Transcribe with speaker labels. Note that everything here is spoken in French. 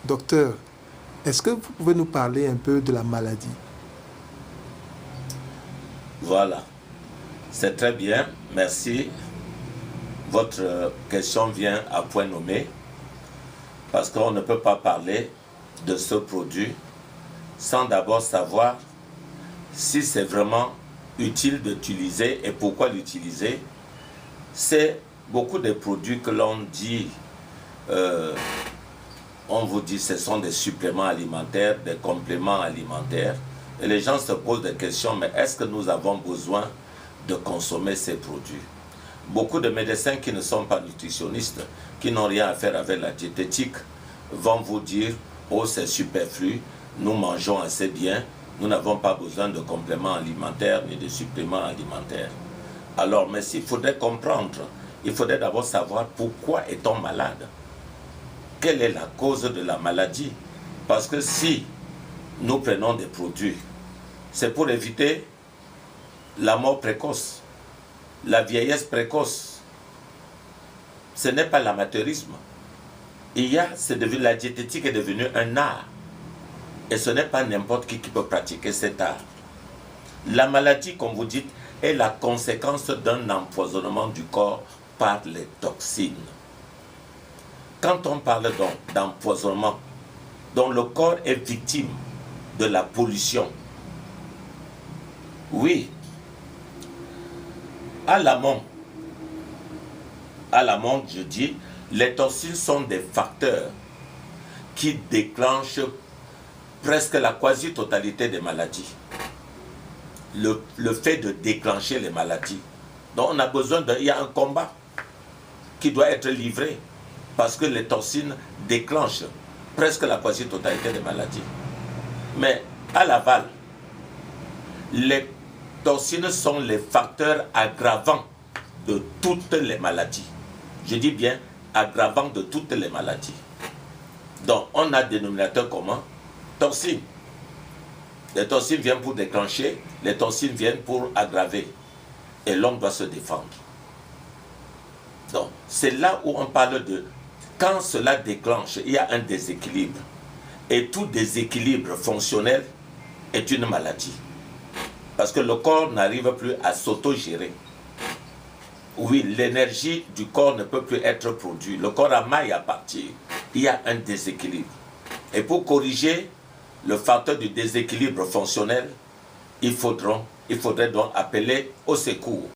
Speaker 1: Docteur, est-ce que vous pouvez nous parler un peu de la maladie?
Speaker 2: Voilà, c'est très bien, merci. Votre question vient à point nommé parce qu'on ne peut pas parler de ce produit sans d'abord savoir si c'est vraiment utile d'utiliser et pourquoi l'utiliser. C'est beaucoup de produits que l'on dit, on vous dit ce sont des suppléments alimentaires, des compléments alimentaires. Et les gens se posent des questions, mais est-ce que nous avons besoin de consommer ces produits? Beaucoup de médecins qui ne sont pas nutritionnistes, qui n'ont rien à faire avec la diététique, vont vous dire, oh c'est superflu, nous mangeons assez bien, nous n'avons pas besoin de compléments alimentaires ni de suppléments alimentaires. Alors, mais s'il faudrait comprendre, il faudrait d'abord savoir pourquoi est-on malade? Quelle est la cause de la maladie? Parce que si nous prenons des produits, c'est pour éviter la mort précoce, la vieillesse précoce. Ce n'est pas l'amateurisme. La diététique est devenue un art. Et ce n'est pas n'importe qui peut pratiquer cet art. La maladie, comme vous dites, est la conséquence d'un empoisonnement du corps par les toxines. Quand on parle donc d'empoisonnement, dont le corps est victime de la pollution, oui, à l'amont, je dis, les toxines sont des facteurs qui déclenchent presque la quasi-totalité des maladies. Le fait de déclencher les maladies. Donc on a besoin il y a un combat qui doit être livré parce que les toxines déclenchent presque la quasi-totalité des maladies. Mais à l'aval, les toxines sont les facteurs aggravants de toutes les maladies. Je dis bien aggravants de toutes les maladies. Donc on a dénominateur commun, toxines. Les toxines viennent pour déclencher, les toxines viennent pour aggraver. Et l'homme doit se défendre. Donc c'est là où on parle de quand cela déclenche, il y a un déséquilibre. Et tout déséquilibre fonctionnel est une maladie. Parce que le corps n'arrive plus à s'auto-gérer. Oui, l'énergie du corps ne peut plus être produite. Le corps a maille à partir. Il y a un déséquilibre. Et pour corriger le facteur du déséquilibre fonctionnel, il faudrait donc appeler au secours.